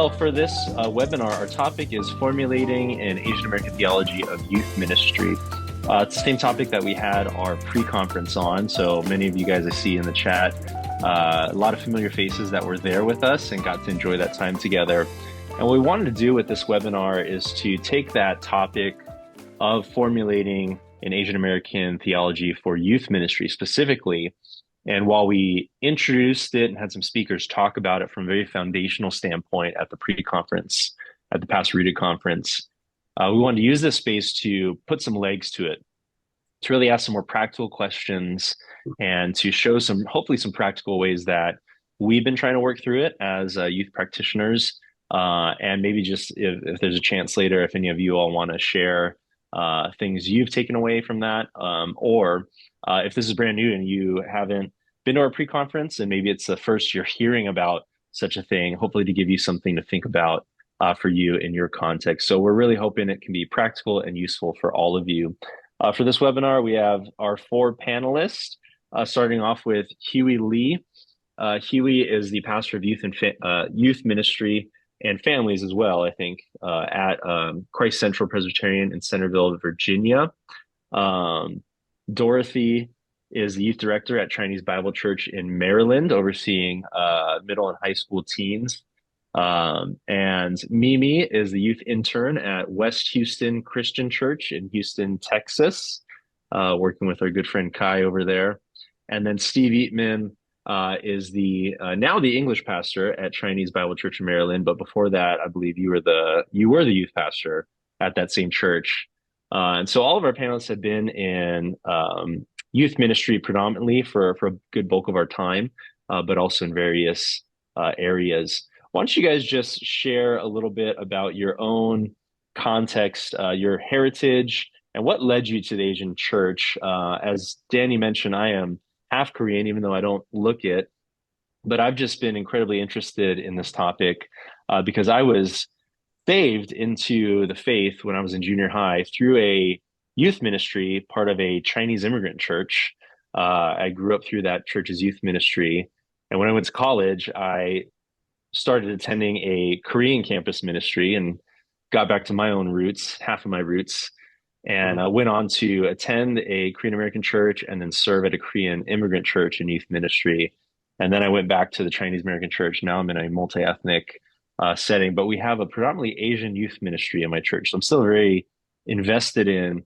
Well, for this webinar, our topic is formulating an Asian American theology of youth ministry. It's the same topic that we had our pre-conference on. So many of you guys I see in the chat, a lot of familiar faces that were there with us and got to enjoy that time together. And what we wanted to do with this webinar is to take that topic of formulating an Asian American theology for youth ministry specifically. And while we introduced it and had some speakers talk about it from a very foundational standpoint at the pre-conference, at the Past Rooted conference, we wanted to use this space to put some legs to it, to really ask some more practical questions and to show hopefully some practical ways that we've been trying to work through it as youth practitioners. And maybe just if there's a chance later, if any of you all want to share things you've taken away from that, or if this is brand new and you haven't been to our pre-conference and maybe it's the first you're hearing about such a thing, hopefully to give you something to think about for you in your context. So we're really hoping it can be practical and useful for all of you. For this webinar, we have our four panelists, starting off with Huey Lee. Huey is the pastor of youth and youth ministry and families as well, I think, at Christ Central Presbyterian in Centerville, Virginia. Dorothy is the youth director at Chinese Bible Church in Maryland, overseeing middle and high school teens. And Mimi is the youth intern at West Houston Christian Church in Houston, Texas, working with our good friend Kai over there. And then Steve Eatman is now the English pastor at Chinese Bible Church in Maryland. But before that, I believe you were the youth pastor at that same church. And so all of our panelists have been in youth ministry predominantly for a good bulk of our time, but also in various areas. Why don't you guys just share a little bit about your own context, your heritage, and what led you to the Asian church? As Danny mentioned, I am half Korean, even though I don't look it, but I've just been incredibly interested in this topic because I was saved into the faith when I was in junior high through a youth ministry, part of a Chinese immigrant church. I grew up through that church's youth ministry. And when I went to college, I started attending a Korean campus ministry and got back to my own roots, half of my roots, and went on to attend a Korean American church and then serve at a Korean immigrant church in youth ministry. And then I went back to the Chinese American church. Now I'm in a multi-ethnic setting, but we have a predominantly Asian youth ministry in my church. So I'm still very invested in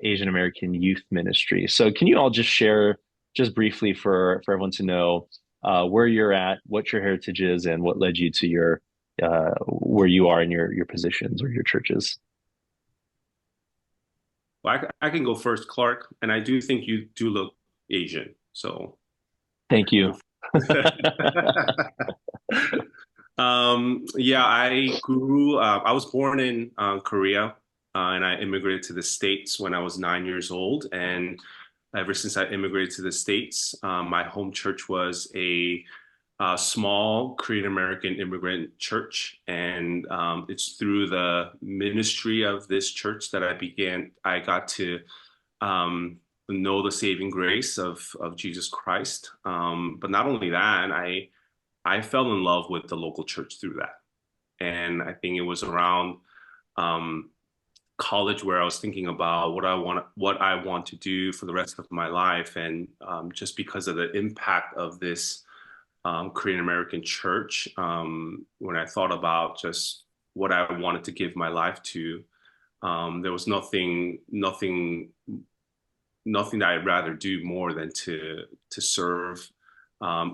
Asian American youth ministry. So can you all just share just briefly for everyone to know where you're at, what your heritage is, and what led you to your where you are in your positions or your churches? Well, I can go first, Clark, and I do think you do look Asian. So thank you. Yeah, I was born in Korea, and I immigrated to the States when I was 9 years old. And ever since I immigrated to the States, my home church was a small Korean American immigrant church. And it's through the ministry of this church that I got to know the saving grace of Jesus Christ. But not only that, I fell in love with the local church through that. And I think it was around college where I was thinking about what I want to do for the rest of my life. And just because of the impact of this Korean American church, when I thought about just what I wanted to give my life to, there was nothing that I'd rather do more than to serve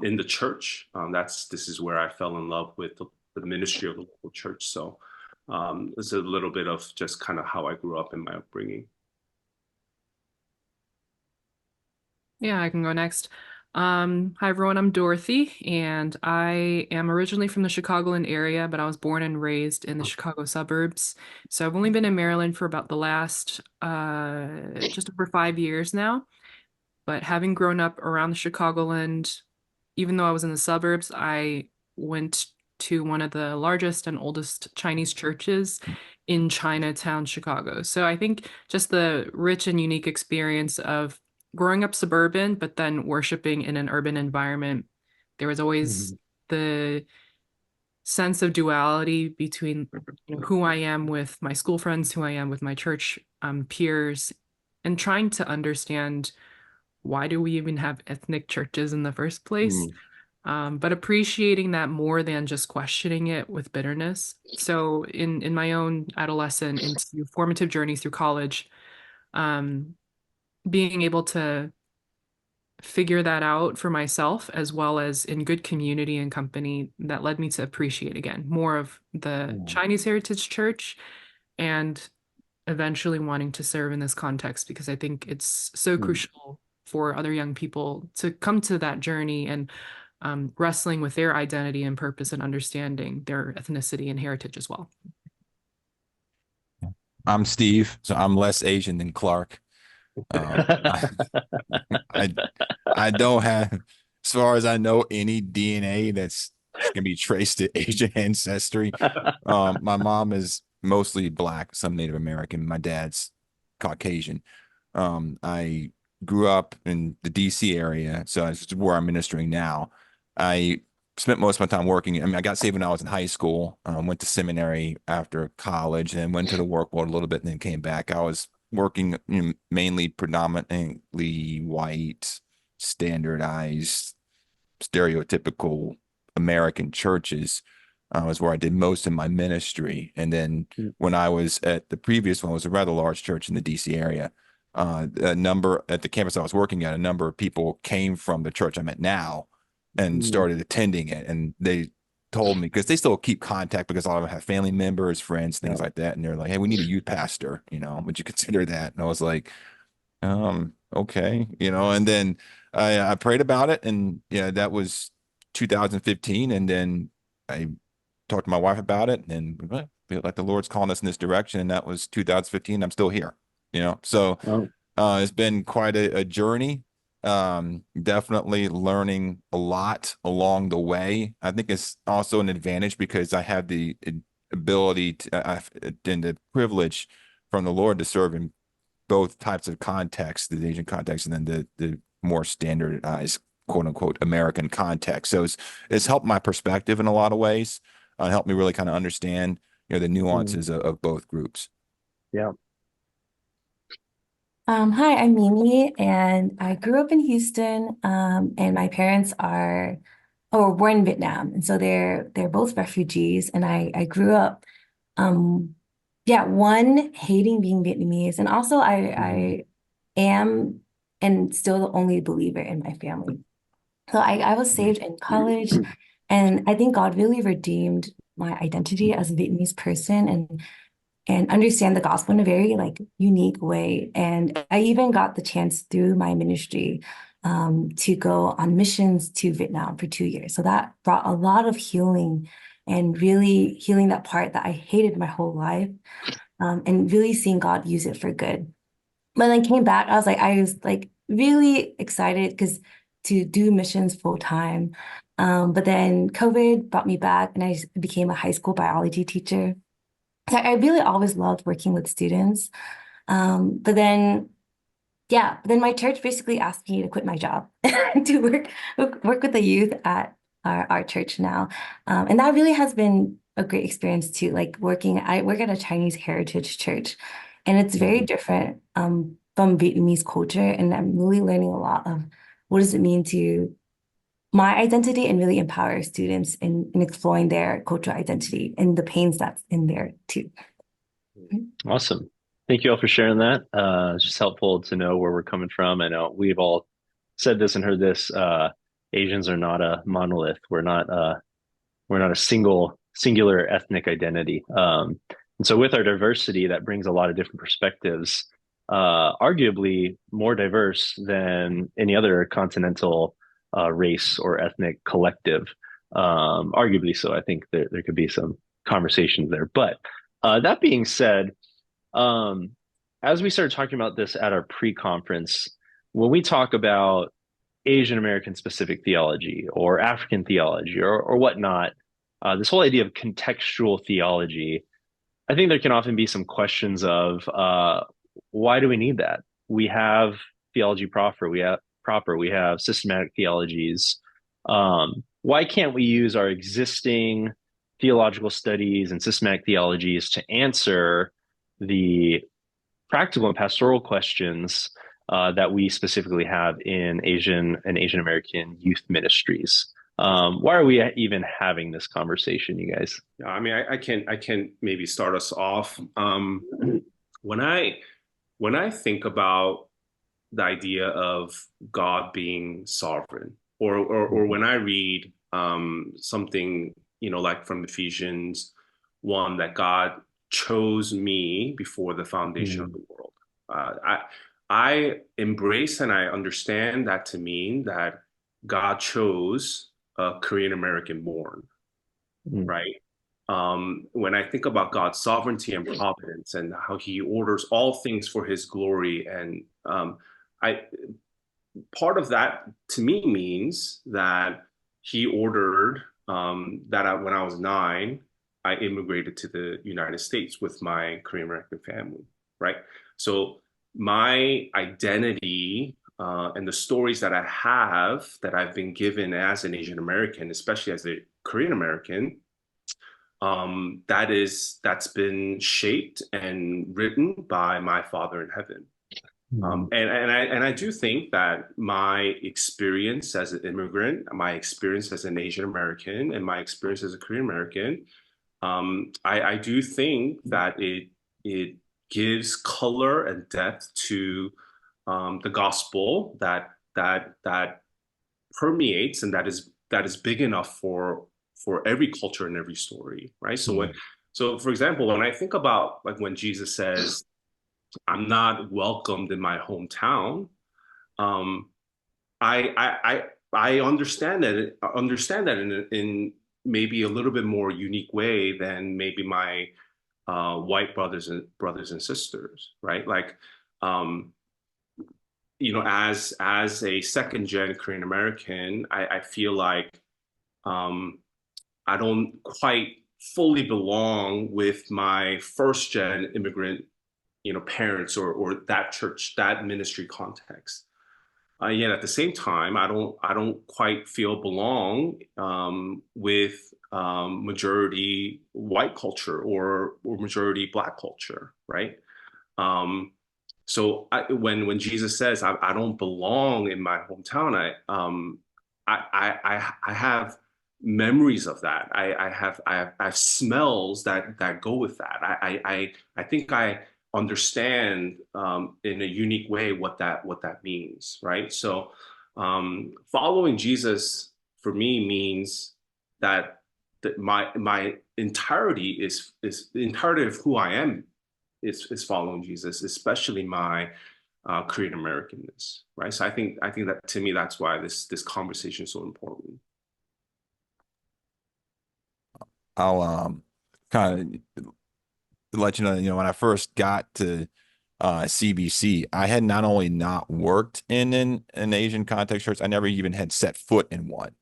in the church. This is where I fell in love with the ministry of the local church. So it's a little bit of just kind of how I grew up in my upbringing. Yeah, I can go next. Hi everyone, I'm Dorothy, and I am originally from the Chicagoland area, but I was born and raised in the Chicago suburbs. So I've only been in Maryland for about the last just over 5 years now. But having grown up around the Chicagoland, even though I was in the suburbs, I went to one of the largest and oldest Chinese churches in Chinatown, Chicago. So I think just the rich and unique experience of growing up suburban, but then worshiping in an urban environment, there was always the sense of duality between who I am with my school friends, who I am with my church peers, and trying to understand why do we even have ethnic churches in the first place? Mm, But appreciating that more than just questioning it with bitterness. So in my own adolescent into formative journey through college, um, being able to figure that out for myself as well as in good community and company that led me to appreciate again more of the mm, Chinese Heritage Church and eventually wanting to serve in this context because I think it's so mm. crucial for other young people to come to that journey and wrestling with their identity and purpose and understanding their ethnicity and heritage as well. I'm Steve, so I'm less Asian than Clark. I, I I don't have, as far as I know, any DNA that's can be traced to Asian ancestry. My mom is mostly Black, some Native American. My dad's Caucasian. I grew up in the DC area, so it's where I'm ministering now. I spent most of my time working. I mean, I got saved when I was in high school, went to seminary after college, and went to the work world a little bit, and then came back. I was working, mainly predominantly white, standardized, stereotypical American churches. Was where I did most of my ministry. And then when I was at the previous one, it was a rather large church in the DC area. A number at the campus I was working at, a number of people came from the church I'm at now and Mm, started attending it. And they told me, because they still keep contact because a lot of them have family members, friends, yeah. things like that. And they're like, hey, we need a youth pastor, would you consider that? And I was like, okay, and then I prayed about it, and yeah, that was 2015. And then I talked to my wife about it, and feel like the Lord's calling us in this direction. And that was 2015. I'm still here, so Oh, it's been quite a journey. Definitely learning a lot along the way. I think it's also an advantage because I have the ability and the privilege from the Lord to serve in both types of contexts, the Asian context and then the more standardized quote unquote American context. So it's helped my perspective in a lot of ways. Helped me really kind of understand, the mm, nuances of both groups. yeah. Hi, I'm Mimi, and I grew up in Houston. And my parents were born in Vietnam, and so they're both refugees. And I grew up, um, yeah, one hating being Vietnamese, and also Mhm. I am and still the only believer in my family. So I was saved in college, and I think God really redeemed my identity as a Vietnamese person, and understand the gospel in a very like unique way. And I even got the chance through my ministry to go on missions to Vietnam for 2 years. So that brought a lot of healing and really healing that part that I hated my whole life, and really seeing God use it for good. When I came back, I was like really excited because to do missions full time. But then COVID brought me back and I became a high school biology teacher. So I really always loved working with students. But then, yeah, then my church basically asked me to quit my job to work with the youth at our church now. And that really has been a great experience too. I work at a Chinese heritage church, and it's very Mhm. different from Vietnamese culture. And I'm really learning a lot of what does it mean to my identity and really empower students in exploring their cultural identity and the pains that's in there too. Awesome. Thank you all for sharing that. It's just helpful to know where we're coming from. I know we've all said this and heard this. Asians are not a monolith. We're not a singular ethnic identity. And so with our diversity, that brings a lot of different perspectives, arguably more diverse than any other continental race or ethnic collective. Arguably so. I think there could be some conversations there. But that being said, um, as we started talking about this at our pre-conference, when we talk about Asian American specific theology or African theology or whatnot, this whole idea of contextual theology, I think there can often be some questions of why do we need that? We have theology proper, we have systematic theologies. Why can't we use our existing theological studies and systematic theologies to answer the practical and pastoral questions that we specifically have in Asian and Asian American youth ministries. Why are we even having this conversation, you guys? Yeah, I mean, I can maybe start us off. When I think about the idea of God being sovereign, or when I read something, like from Ephesians 1, that God chose me before the foundation of the world. I embrace and I understand that to mean that God chose a Korean American born, Mm. right? When I think about God's sovereignty and providence and how He orders all things for His glory, and I part of that to me means that He ordered when I was 9, I immigrated to the United States with my Korean American family, right? So my identity and the stories that I have that I've been given as an Asian American, especially as a Korean American, that's been shaped and written by my Father in heaven. And I do think that my experience as an immigrant, my experience as an Asian American, and my experience as a Korean American, I do think that it gives color and depth to the gospel that permeates, and that is big enough for every culture and every story, right? So for example, when I think about, like, when Jesus says, "I'm not welcomed in my hometown," um, I understand that in maybe a little bit more unique way than maybe my white brothers and sisters, right? Like, um, as a second gen Korean American, I feel like um, I don't quite fully belong with my first gen immigrant, parents, or that church, that ministry context. Yet at the same time, I don't quite feel belong with majority white culture, or majority Black culture, right? Um, when Jesus says I don't belong in my hometown, I have memories of that. I have smells that go with that. I think I understand in a unique way what that means, right? So following Jesus for me means that my entirety is the entirety of who I am is following Jesus, especially my Korean Americanness, right? So I think that, to me, that's why this conversation is so important. I'll kind of let you know, when I first got to CBC, I had not only not worked in an Asian context church, I never even had set foot in one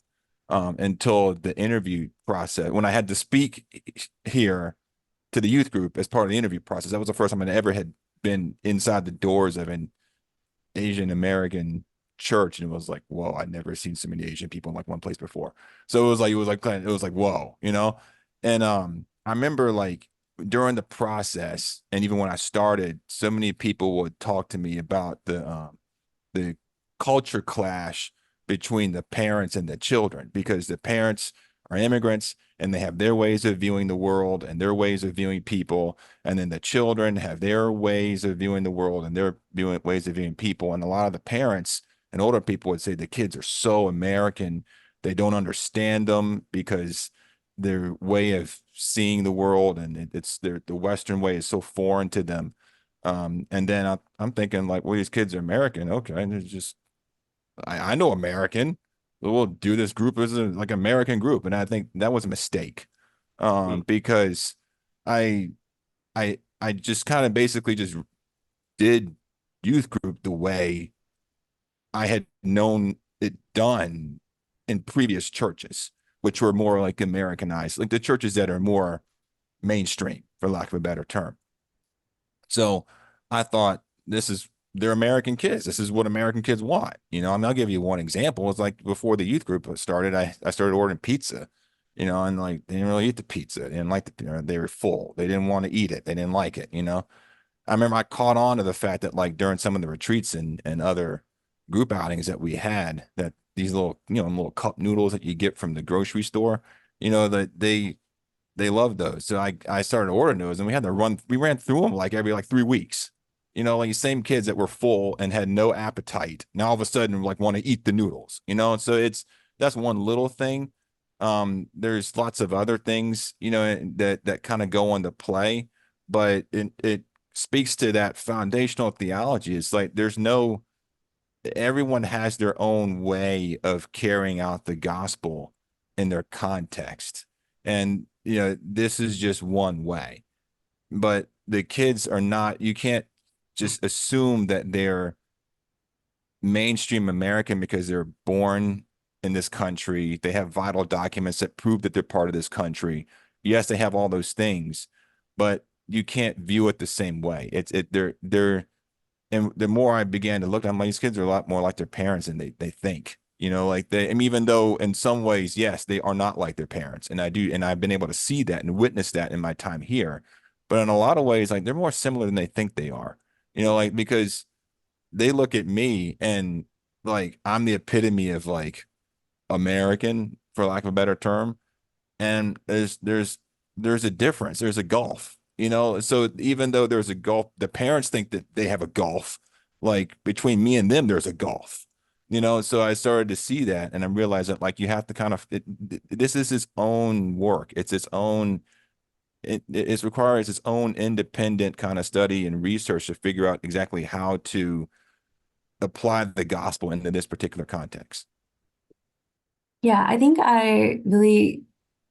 until the interview process. When I had to speak here to the youth group as part of the interview process, that was the first time I ever had been inside the doors of an Asian American church, and it was like, whoa, I'd never seen so many Asian people in like one place before. So it was like whoa, and I remember, like, during the process, and even when I started, so many people would talk to me about the culture clash between the parents and the children, because the parents are immigrants and they have their ways of viewing the world and their ways of viewing people, and then the children have their ways of viewing the world and their ways of viewing people. And a lot of the parents and older people would say the kids are so American, they don't understand them because their way of seeing the world and the Western way is so foreign to them. And then I'm thinking, like, well, these kids are American. Okay. And it's just, I know American. We'll do this group as like American group. And I think that was a mistake. Mm. Because I, I just kind of basically just did youth group the way I had known it done in previous churches, which were more like Americanized, like the churches that are more mainstream, for lack of a better term. So I thought, they're American kids. This is what American kids want. I mean, I'll give you one example. It's like before the youth group started, I started ordering pizza you know, and like they didn't really eat the pizza. They didn't like the, they were full. They didn't want to eat it. They didn't like it, you know. I remember I caught on to the fact that like during some of the retreats and other group outings that we had, that these little, you know, little cup noodles that you get from the grocery store, you know, that they loved those. So I started ordering those, and we ran through them like every like 3 weeks. You know, like the same kids that were full and had no appetite now all of a sudden like want to eat the noodles, you know. So that's one little thing. There's lots of other things, you know, that kind of go into play, but it speaks to that foundational theology. It's like there's no everyone has their own way of carrying out the gospel in their context. And, you know, this is just one way. But the kids are not, you can't just assume that they're mainstream American because they're born in this country. They have vital documents that prove that they're part of this country. Yes, they have all those things, but you can't view it the same way. They're and the more I began to look, I'm like, these kids are a lot more like their parents than they think. You know, like I mean, even though in some ways, yes, they are not like their parents. And I've been able to see that and witness that in my time here. But in a lot of ways, like they're more similar than they think they are. You know, like because they look at me and like I'm the epitome of like American, for lack of a better term. And there's a difference. There's a gulf, you know. So even though there's a gulf, the parents think that they have a gulf. Like between me and them, there's a gulf, you know. So I started to see that, and I realized that like you have to kind of this is its own work. It's its own. It requires its own independent kind of study and research to figure out exactly how to apply the gospel into this particular context. Yeah, I think I really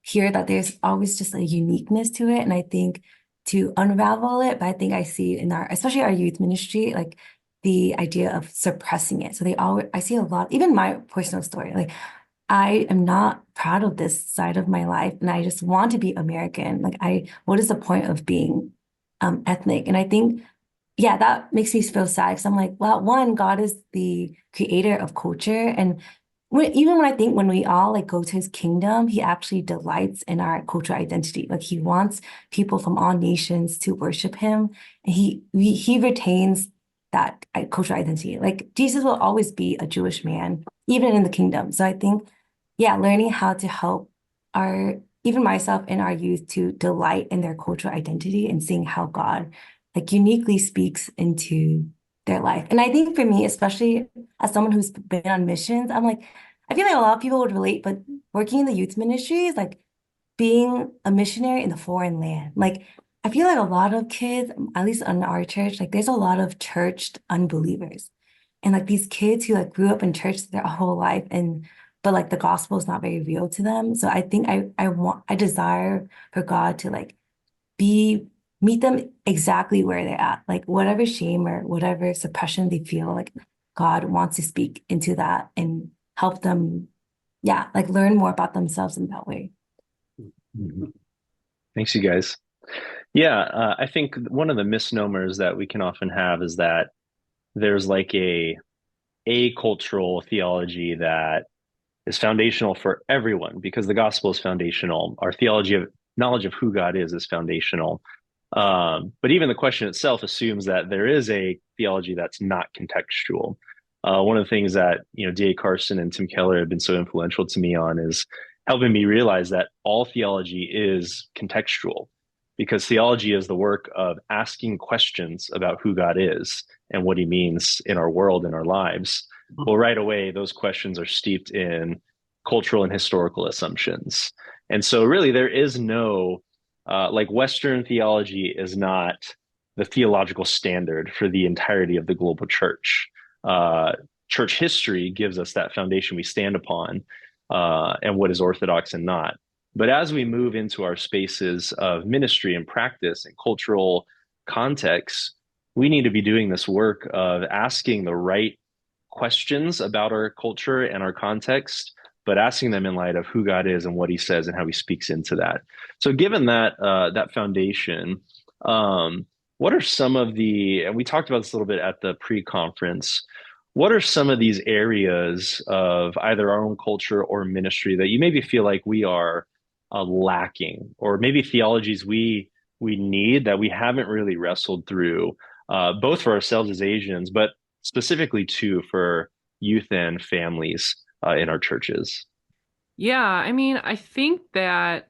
hear that there's always just a uniqueness to it. And I think to unravel it, but I think I see in our, especially our youth ministry, like the idea of suppressing it. So I see a lot, even my personal story, like I am not proud of this side of my life and I just want to be American. What is the point of being ethnic? And I think, yeah, that makes me feel sad because I'm like, well, one, God is the creator of culture. And even when I think when we all like go to his kingdom, he actually delights in our cultural identity. Like he wants people from all nations to worship him. And he retains that cultural identity. Like Jesus will always be a Jewish man, even in the kingdom. So I think, yeah, learning how to help even myself and our youth to delight in their cultural identity and seeing how God like uniquely speaks into their life. And I think for me, especially as someone who's been on missions, I'm like, I feel like a lot of people would relate, but working in the youth ministry is like being a missionary in the foreign land. Like, I feel like a lot of kids, at least in our church, like there's a lot of churched unbelievers. And like these kids who like grew up in church their whole life but like the gospel is not very real to them. So I think I desire for God to like be meet them exactly where they're at, like whatever shame or whatever suppression they feel, like God wants to speak into that and help them, yeah, like learn more about themselves in that way. Mhm. Thanks, you guys. Yeah, I think one of the misnomers that we can often have is that there's like a cultural theology that is foundational for everyone because the gospel is foundational. Our theology of knowledge of who God is foundational. But even the question itself assumes that there is a theology that's not contextual. One of the things that D.A. Carson and Tim Keller have been so influential to me on is helping me realize that all theology is contextual, because theology is the work of asking questions about who God is and what He means in our world and our lives. Well, right away, those questions are steeped in cultural and historical assumptions, and so really there is no like Western theology is not the theological standard for the entirety of the global church. Church history gives us that foundation we stand upon, and what is orthodox and not. But as we move into our spaces of ministry and practice and cultural context, we need to be doing this work of asking the right questions about our culture and our context, but asking them in light of who God is and what He says and how He speaks into that. So, given that foundation, what are some of and we talked about this a little bit at the pre-conference, what are some of these areas of either our own culture or ministry that you maybe feel like we are lacking, or maybe theologies we need that we haven't really wrestled through, both for ourselves as Asians, but specifically too for youth and families in our churches. Yeah, I mean, I think that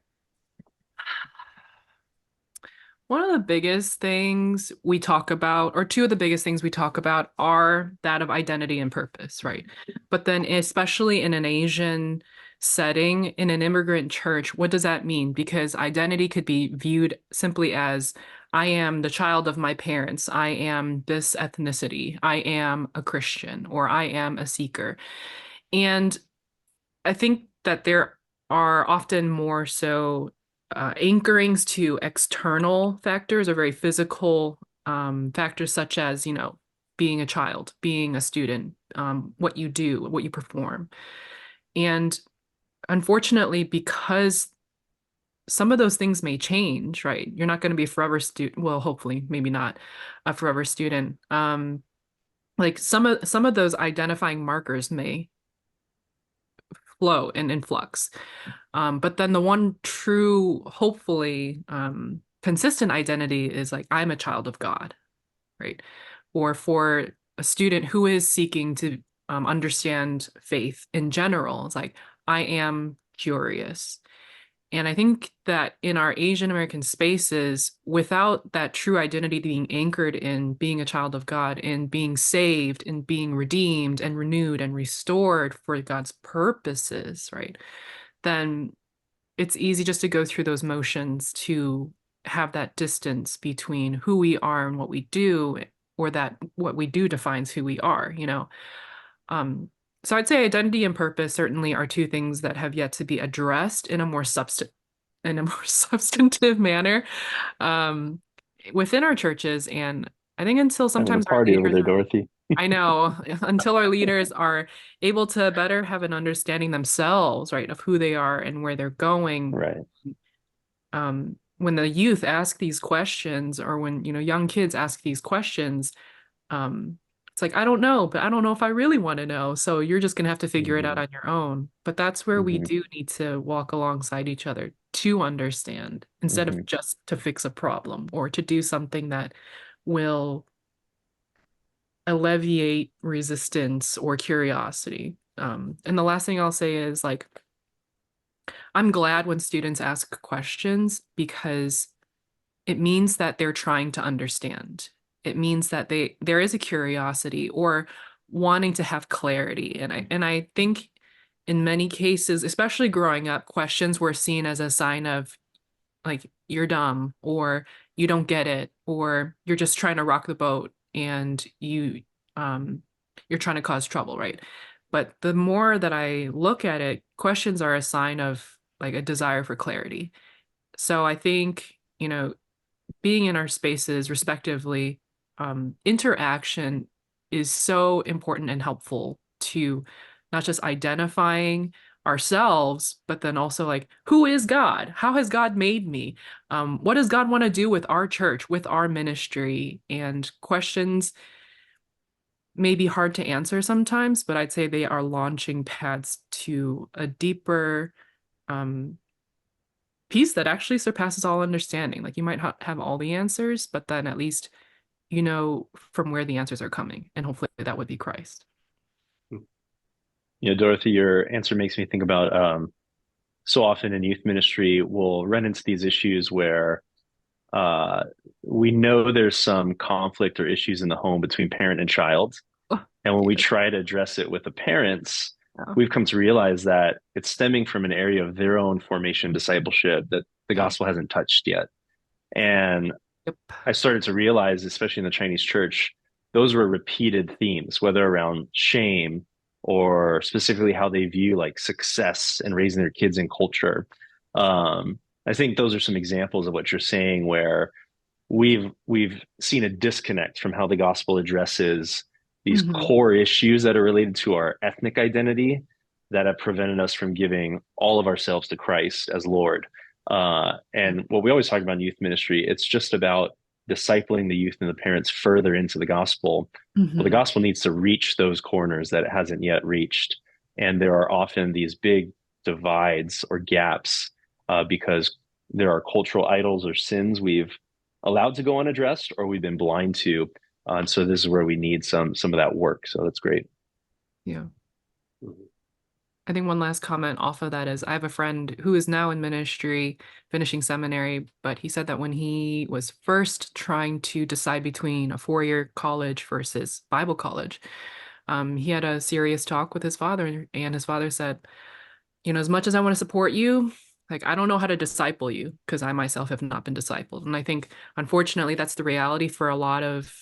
one of the biggest things we talk about, or two of the biggest things we talk about, are that of identity and purpose, right? But then, especially in an Asian setting, in an immigrant church, what does that mean? Because identity could be viewed simply as I am the child of my parents, I am this ethnicity, I am a Christian, or I am a seeker. And I think that there are often more so anchorings to external factors or very physical factors, such as, being a child, being a student, what you do, what you perform. And unfortunately, because some of those things may change, right? You're not going to be a forever student. Well, hopefully, maybe not a forever student. Like some of those identifying markers may flow and in flux. But then the one true, hopefully, consistent identity is like, I'm a child of God, right? Or for a student who is seeking to understand faith in general, it's like, I am curious. And I think that in our Asian American spaces, without that true identity being anchored in being a child of God, in being saved, in being redeemed and renewed and restored for God's purposes, right? Then it's easy just to go through those motions to have that distance between who we are and what we do, or that what we do defines who we are. So I'd say identity and purpose certainly are two things that have yet to be addressed in a more substantive manner um, within our churches. And I think until Having a sometimes our party over leaders there, are, Dorothy. I know, until our leaders are able to better have an understanding themselves, right, of who they are and where they're going. Right. When the youth ask these questions, or when, young kids ask these questions, it's like, I don't know, but I don't know if I really want to know. So you're just going to have to figure it out Hmm. on your own. But that's where we Hmm. do need to walk alongside each other to understand, instead Hmm. of just to fix a problem or to do something that will alleviate resistance or curiosity. And the last thing I'll say is, like, I'm glad when students ask questions, because it means that they're trying to understand. It means that there is a curiosity or wanting to have clarity. And I think in many cases, especially growing up, questions were seen as a sign of, like, you're dumb, or you don't get it, or you're just trying to rock the boat, and you're trying to cause trouble, right? But the more that I look at it, questions are a sign of, like, a desire for clarity. So I think, being in our spaces respectively, interaction is so important and helpful to not just identifying ourselves, but then also, like, who is God? How has God made me? What does God want to do with our church, with our ministry? And questions may be hard to answer sometimes, but I'd say they are launching pads to a deeper um, peace that actually surpasses all understanding. Like, you might have all the answers, but then at least you know from where the answers are coming, and hopefully that would be Christ. Dorothy, your answer makes me think about so often in youth ministry, we'll run into these issues where uh, we know there's some conflict or issues in the home between parent and child. Oh, And when we yes. try to address it with the parents, Yeah. we've come to realize that it's stemming from an area of their own formation discipleship that the Yeah. gospel hasn't touched yet. And Yep. I started to realize, especially in the Chinese church, those were repeated themes, whether around shame or specifically how they view like success and raising their kids in culture. I think those are some examples of what you're saying, where we've seen a disconnect from how the gospel addresses these Hmm. core issues that are related to our ethnic identity that have prevented us from giving all of ourselves to Christ as Lord. And what we always talk about in youth ministry, it's just about discipling the youth and the parents further into the gospel. Well, the Hmm. gospel needs to reach those corners that it hasn't yet reached. And there are often these big divides or gaps because there are cultural idols or sins we've allowed to go unaddressed or we've been blind to. And so this is where we need some of that work. So that's great. Yeah. Mhm. I think one last comment off of that is I have a friend who is now in ministry, finishing seminary, but he said that when he was first trying to decide between a 4-year college versus Bible college, he had a serious talk with his father, and his father said, as much as I want to support you, like I don't know how to disciple you because I myself have not been discipled. And I think, unfortunately, that's the reality for a lot of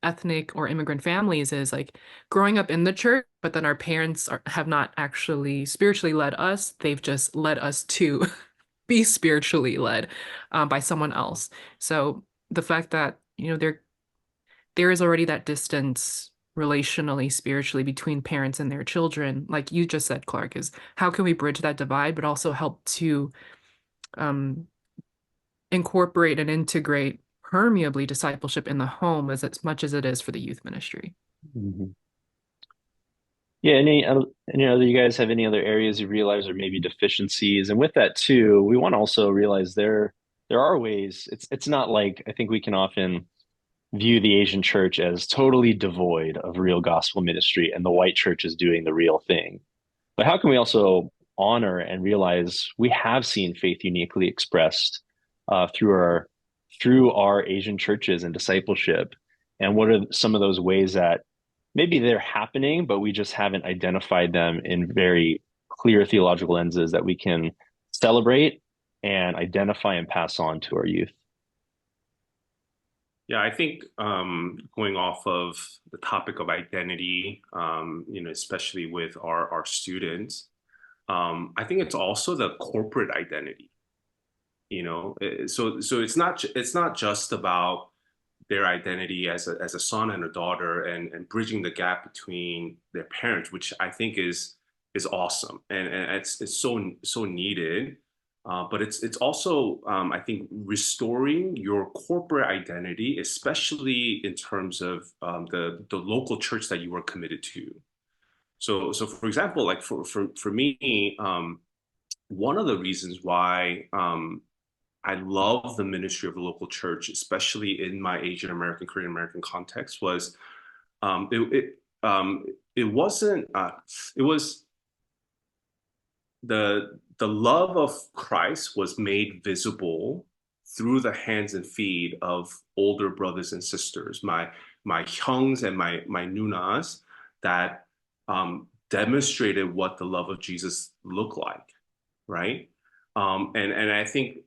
ethnic or immigrant families is like growing up in the church, but then our parents have not actually spiritually led us. They've just led us to be spiritually led by someone else. So the fact that, there is already that distance relationally, spiritually between parents and their children, like you just said, Clark, is how can we bridge that divide, but also help to um, incorporate and integrate permeably discipleship in the home as much as it is for the youth ministry. Mhm. Yeah, any other you guys have any other areas you realize or maybe deficiencies? And with that too, we want to also realize there are ways. It's not like I think we can often view the Asian church as totally devoid of real gospel ministry and the white church is doing the real thing. But how can we also honor and realize we have seen faith uniquely expressed through our Asian churches and discipleship? And what are some of those ways that maybe they're happening, but we just haven't identified them in very clear theological lenses that we can celebrate and identify and pass on to our youth? Yeah, I think going off of the topic of identity, especially with our students, I think it's also the corporate identity. So it's not just about their identity as a son and a daughter and bridging the gap between their parents, which I think is awesome and it's so needed. But it's also I think restoring your corporate identity, especially in terms of the local church that you are committed to. So for example, like for me, one of the reasons why I love the ministry of the local church, especially in my Asian American, Korean American context, was it wasn't it was the love of Christ was made visible through the hands and feet of older brothers and sisters, my hyungs and my nunas, that demonstrated what the love of Jesus looked like, right? And I think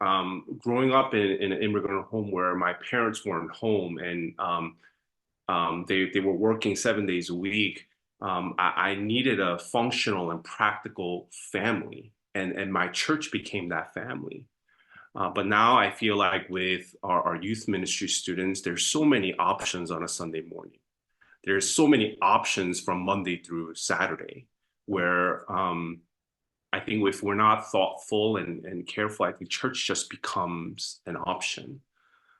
growing up in an immigrant home where my parents weren't home and they were working 7 days a week, I needed a functional and practical family, and my church became that family. But now I feel like with our youth ministry students, there's so many options on a Sunday morning. There's so many options from Monday through Saturday, where I think if we're not thoughtful and careful, I think church just becomes an option.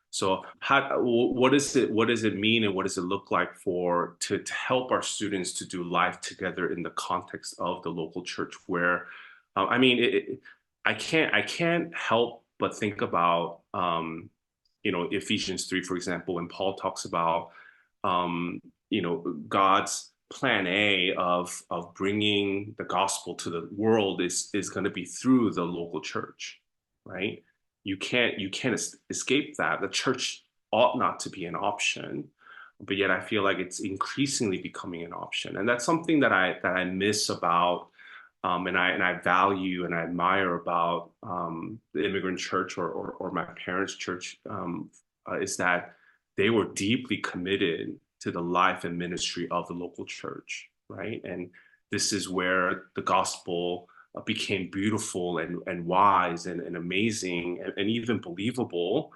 So what does it mean and what does it look like to help our students to do life together in the context of the local church where I mean I can't help but think about Ephesians 3, for example, when Paul talks about God's plan A of bringing the gospel to the world is going to be through the local church, right? You can't escape that. The church ought not to be an option, but yet I feel like it's increasingly becoming an option, and that's something that I miss about and I value and I admire about the immigrant church or my parents' church is that they were deeply committed to the life and ministry of the local church, right? And this is where the gospel became beautiful and wise and amazing and even believable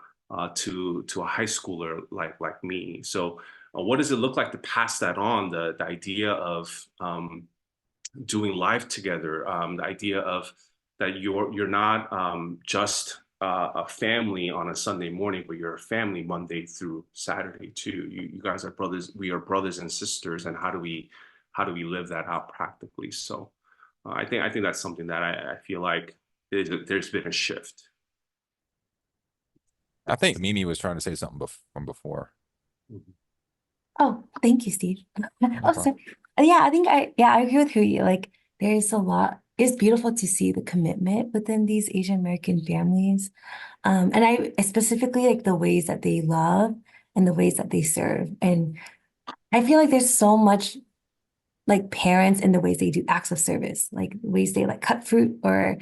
to a high schooler like me. So, what does it look like to pass that on? The idea of doing life together, the idea of that you're not just a family on a Sunday morning, but you're a family Monday through Saturday too. You guys are brothers. We are brothers and sisters. And how do we live that out practically? So I think that's something that I feel like there's been a shift. I think Mimi was trying to say something from before. Oh, thank you, Steve. No Oh, problem. sorry. Yeah, I think I agree with you. Like, there's a lot. It's beautiful to see the commitment within these Asian American families. And I specifically like the ways that they love and the ways that they serve. And I feel like there's so much like parents in the ways they do acts of service, like ways they like cut fruit or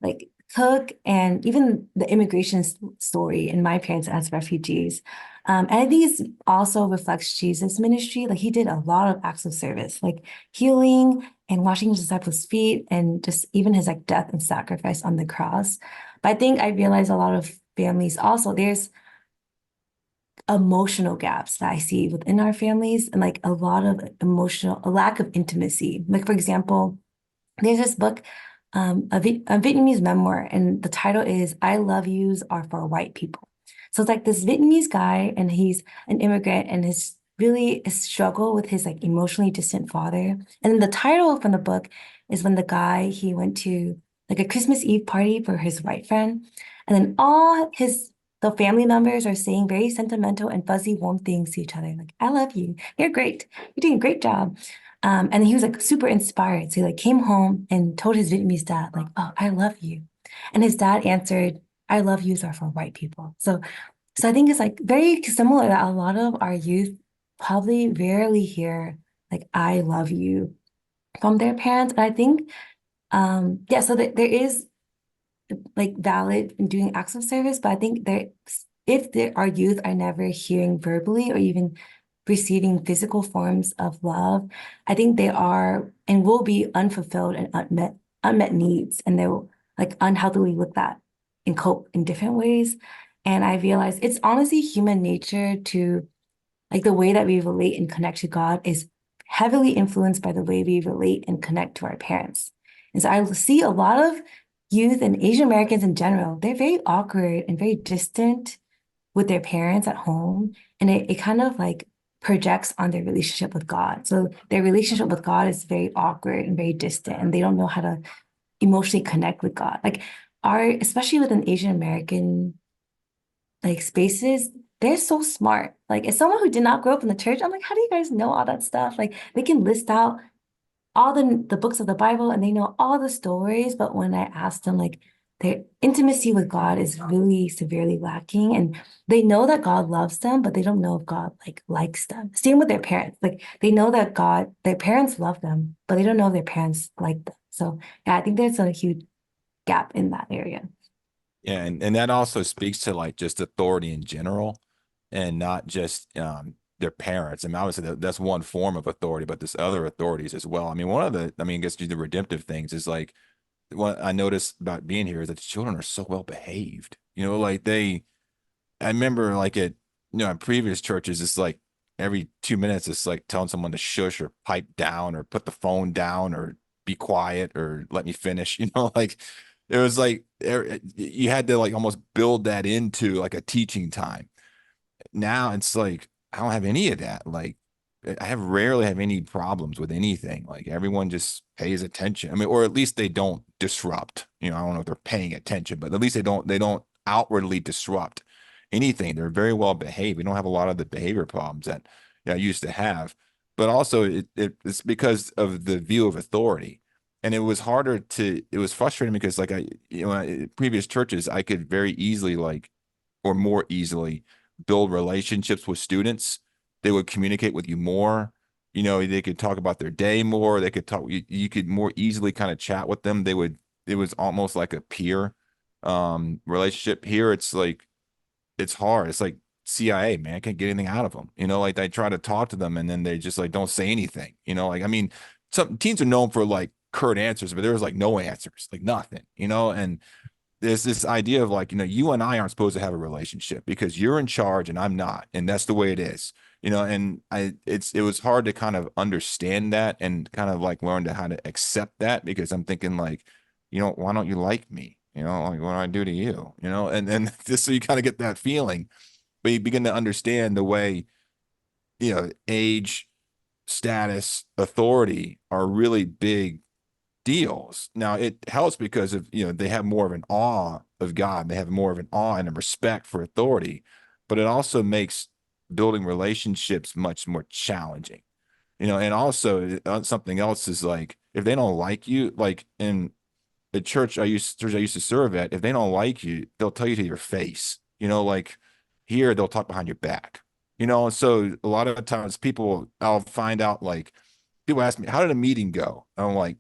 like cook, and even the immigration story in my parents as refugees. And I think it also reflects Jesus' ministry. Like he did a lot of acts of service, like healing and washing his disciples' feet, and just even his like death and sacrifice on the cross. But I think I realized a lot of families also, there's emotional gaps that I see within our families, and like a lot of a lack of intimacy. Like, for example, there's this book, a Vietnamese memoir, and the title is I Love Yous Are for White People. So it's like this Vietnamese guy, and he's an immigrant, and his really his struggle with his like emotionally distant father. And then the title from the book is when the guy he went to like a Christmas Eve party for his white friend, and then all his the family members are saying very sentimental and fuzzy, warm things to each other, like "I love you, you're great, you're doing a great job." And he was like super inspired. So he like came home and told his Vietnamese dad, like, "Oh, I love you." And his dad answered, "I love yous are for white people." So I think it's like very similar that a lot of our youth probably rarely hear like "I love you" from their parents. But I think yeah, so there is like valid in doing acts of service, but I think if our youth are never hearing verbally or even receiving physical forms of love, I think they are and will be unfulfilled and unmet needs, and they'll like unhealthily look at and cope in different ways. And I realize it's honestly human nature to like the way that we relate and connect to God is heavily influenced by the way we relate and connect to our parents. And so I see a lot of youth and Asian Americans in general, they're very awkward and very distant with their parents at home. And it kind of like projects on their relationship with God. So their relationship with God is very awkward and very distant, and they don't know how to emotionally connect with God. Like especially within Asian American like spaces, they're so smart. Like as someone who did not grow up in the church, I'm like, how do you guys know all that stuff? Like they can list out all the books of the Bible and they know all the stories, but when I ask them, like their intimacy with God is really severely lacking, and they know that God loves them, but they don't know if God like likes them. Same with their parents. Like they know that their parents love them, but they don't know if their parents like them. So yeah, I think there's a huge gap in that area. Yeah, and that also speaks to like just authority in general, and not just their parents. I mean, obviously that's one form of authority, but there's other authorities as well. I mean, I guess the redemptive things is like what I noticed about being here is that the children are so well behaved. You know, like I remember like in previous churches, it's like every 2 minutes, it's like telling someone to shush or pipe down or put the phone down or be quiet or let me finish. Like it was like you had to like almost build that into like a teaching time. Now it's like I don't have any of that. Like I have rarely have any problems with anything. Like everyone just pays attention. I mean, or at least they don't disrupt. I don't know if they're paying attention, but at least they don't outwardly disrupt anything. They're very well behaved. We don't have a lot of the behavior problems that I used to have. But also it's because of the view of authority. And it was frustrating because like previous churches, I could very easily or more easily build relationships with students. They would communicate with you more. They could talk about their day more. They could talk, you could more easily kind of chat with them. It was almost like a peer relationship. Here it's like it's hard. It's like CIA, man. I can't get anything out of them. Like I try to talk to them and then they just like don't say anything. Like I mean, some teens are known for like curt answers, but there was like no answers, like nothing, and there's this idea of like, you and I aren't supposed to have a relationship because you're in charge and I'm not. And that's the way it is, and it was hard to kind of understand that and kind of like learn how to accept that because I'm thinking like, why don't you like me? Like what do I do to you? And then just so you kind of get that feeling, but you begin to understand the way, age, status, authority are really big deals. Now it helps because of, they have more of an awe of God. They have more of an awe and a respect for authority, but it also makes building relationships much more challenging. And also something else is like if they don't like you, like in the church I used to serve at, if they don't like you, they'll tell you to your face. Like here they'll talk behind your back. So a lot of times I'll find out like people ask me, how did a meeting go? And I'm like,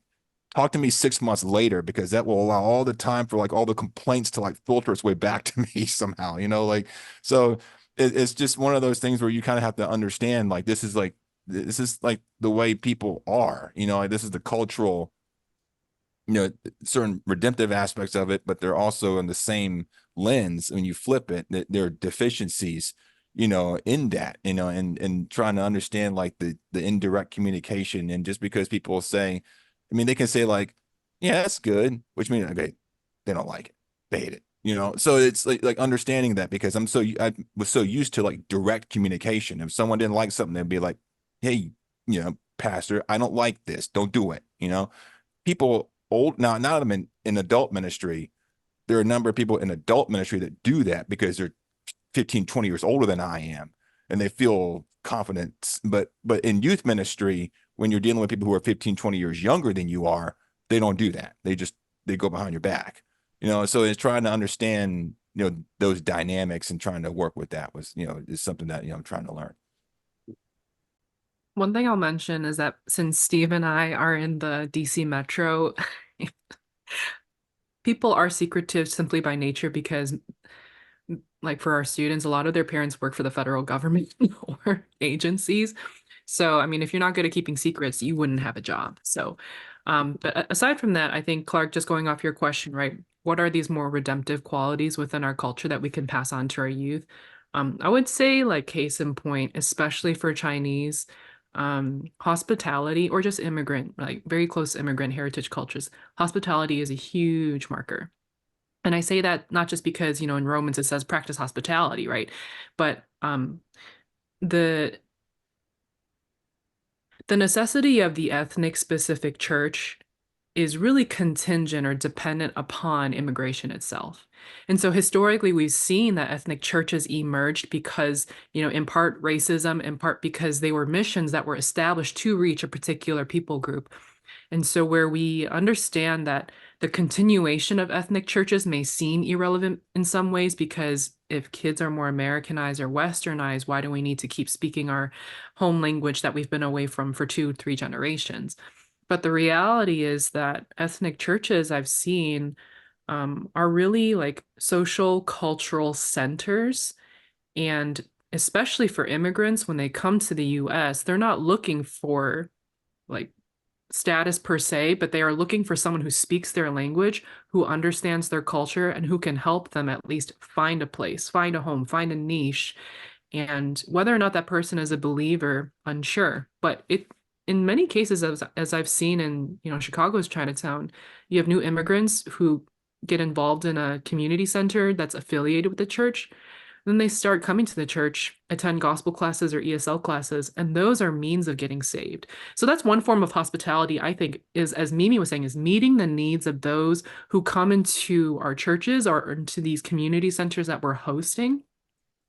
talk to me 6 months later because that will allow all the time for like all the complaints to like filter its way back to me somehow, like so it's just one of those things where you kind of have to understand like this is like the way people are, like this is the cultural, certain redemptive aspects of it, but they're also in the same lens when you flip it, that there are deficiencies, in that, and trying to understand like the indirect communication. And just because people say, I mean, they can say like, yeah, that's good, which means okay, they don't like it, they hate it. So it's like understanding that because I was so used to like direct communication. If someone didn't like something, they'd be like, hey, pastor, I don't like this, don't do it. People old now that I'm in adult ministry, there are a number of people in adult ministry that do that because they're 15, 20 years older than I am and they feel confident. But in youth ministry, when you're dealing with people who are 15, 20 years younger than you are, they don't do that. They go behind your back. So it's trying to understand, those dynamics and trying to work with that is something that, I'm trying to learn. One thing I'll mention is that since Steve and I are in the DC Metro, people are secretive simply by nature because, like for our students, a lot of their parents work for the federal government or agencies. So, I mean, if you're not good at keeping secrets, you wouldn't have a job. So, but aside from that, I think, Clark, just going off your question, right? What are these more redemptive qualities within our culture that we can pass on to our youth? I would say, like, case in point, especially for Chinese, hospitality or just immigrant, like very close immigrant heritage cultures, hospitality is a huge marker. And I say that not just because, in Romans it says practice hospitality, right? But the the necessity of the ethnic specific church is really contingent or dependent upon immigration itself. And so historically, we've seen that ethnic churches emerged because, in part racism, in part because they were missions that were established to reach a particular people group. And so, where we understand that the continuation of ethnic churches may seem irrelevant in some ways, because if kids are more Americanized or Westernized, why do we need to keep speaking our home language that we've been away from for 2, 3 generations? But the reality is that ethnic churches I've seen are really like social cultural centers. And especially for immigrants, when they come to the US, they're not looking for like status per se, but they are looking for someone who speaks their language, who understands their culture, and who can help them at least find a place, find a home, find a niche. And whether or not that person is a believer, unsure. But in many cases, as I've seen in, Chicago's Chinatown, you have new immigrants who get involved in a community center that's affiliated with the church. Then they start coming to the church, attend gospel classes or ESL classes, and those are means of getting saved. So that's one form of hospitality, I think, is, as Mimi was saying, is meeting the needs of those who come into our churches or into these community centers that we're hosting.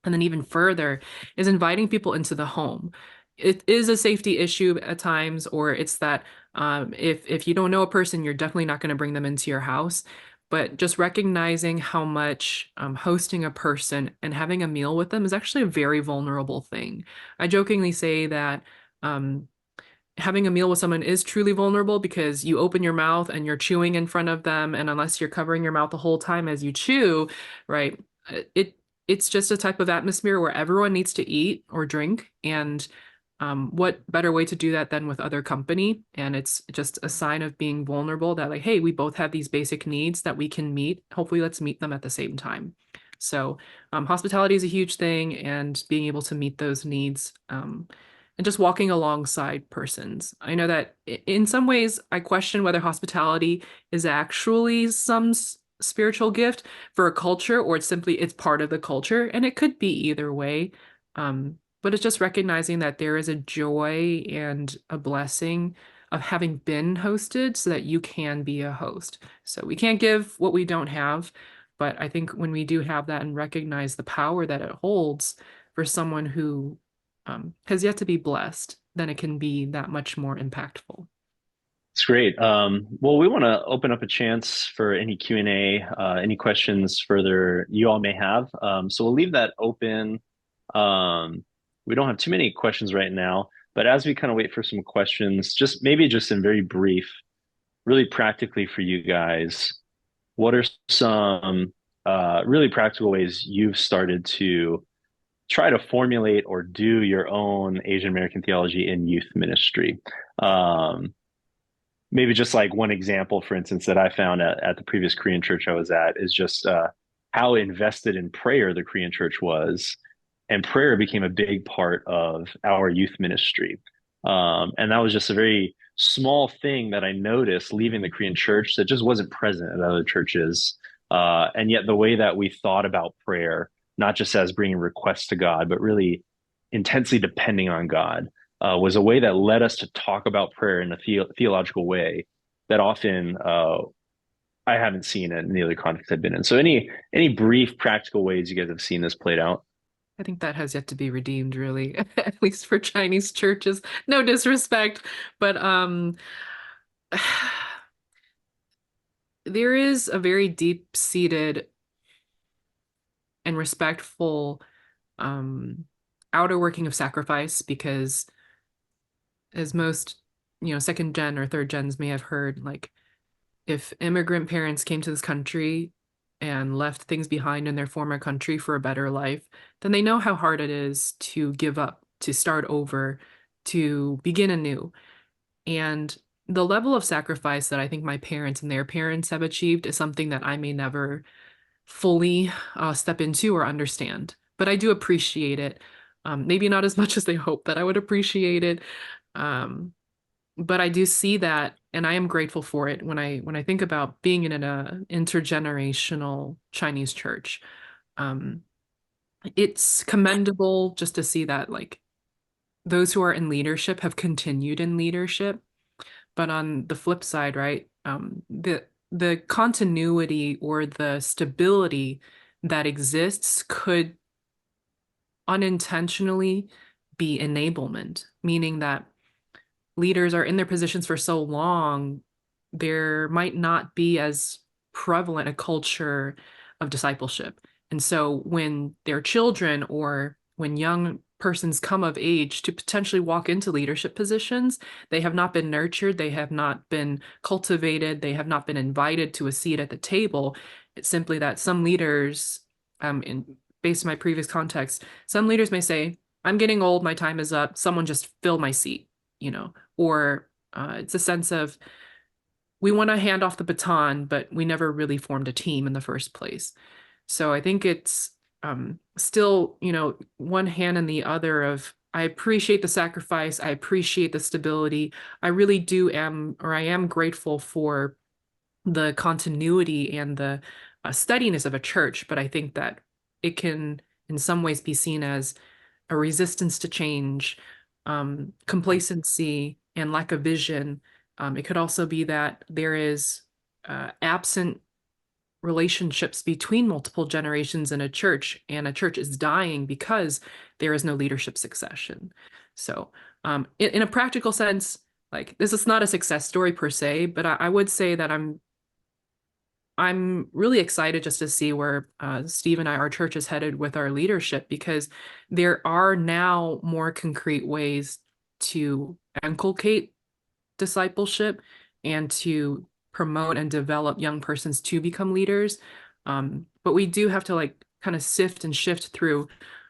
And then even further is inviting people into the home. It is a safety issue at times, or it's that if you don't know a person, you're definitely not going to bring them into your house. But just recognizing how much hosting a person and having a meal with them is actually a very vulnerable thing. I jokingly say that having a meal with someone is truly vulnerable because you open your mouth and you're chewing in front of them, and unless you're covering your mouth the whole time as you chew, right, it's just a type of atmosphere where everyone needs to eat or drink, and what better way to do that than with other company? And it's just a sign of being vulnerable that like, hey, we both have these basic needs that we can meet. Hopefully, let's meet them at the same time. So hospitality is a huge thing, and being able to meet those needs, and just walking alongside persons. I know that in some ways, I question whether hospitality is actually some spiritual gift for a culture, or it's part of the culture, and it could be either way. But it's just recognizing that there is a joy and a blessing of having been hosted so that you can be a host. So we can't give what we don't have, but I think when we do have that and recognize the power that it holds for someone who has yet to be blessed, then it can be that much more impactful. It's great. Well, we want to open up a chance for any Q&A, any questions further you all may have. So we'll leave that open. We don't have too many questions right now, but as we kind of wait for some questions, just in very brief, really practically for you guys, what are some really practical ways you've started to try to formulate or do your own Asian American theology in youth ministry? Maybe just like one example, for instance, that I found at the previous Korean church I was at is just how invested in prayer the Korean church was. And prayer became a big part of our youth ministry. And that was just a very small thing that I noticed leaving the Korean church that just wasn't present at other churches. And yet the way that we thought about prayer, not just as bringing requests to God, but really intensely depending on God, was a way that led us to talk about prayer in a theological way that often I haven't seen it in the other contexts I've been in. So any brief practical ways you guys have seen this played out? I think that has yet to be redeemed, really, at least for Chinese churches. No disrespect, but there is a very deep-seated and respectful outer working of sacrifice, because as most, second gen or third gens may have heard, like if immigrant parents came to this country and left things behind in their former country for a better life, then they know how hard it is to give up, to start over, to begin anew. And the level of sacrifice that I think my parents and their parents have achieved is something that I may never fully step into or understand. But I do appreciate it. Maybe not as much as they hope that I would appreciate it. But I do see that, and I am grateful for it when I think about being in an intergenerational Chinese church. It's commendable just to see that, like, those who are in leadership have continued in leadership. But on the flip side, right, the continuity or the stability that exists could unintentionally be enablement, meaning that leaders are in their positions for so long, there might not be as prevalent a culture of discipleship. And so when their children or when young persons come of age to potentially walk into leadership positions, they have not been nurtured, they have not been cultivated, they have not been invited to a seat at the table. It's simply that some leaders, based on my previous context, some leaders may say, I'm getting old, my time is up, someone just fill my seat, or it's a sense of we want to hand off the baton, but we never really formed a team in the first place. So I think it's still, one hand in the other of I appreciate the sacrifice, I appreciate the stability. I really I am grateful for the continuity and the steadiness of a church, but I think that it can in some ways be seen as a resistance to change, complacency, and lack of vision. It could also be that there is absent relationships between multiple generations in a church, and a church is dying because there is no leadership succession. So, in a practical sense, like this is not a success story per se, but I would say that I'm really excited just to see where Steve and our church is headed with our leadership, because there are now more concrete ways to inculcate discipleship and to promote and develop young persons to become leaders. But we do have to like kind of sift and shift through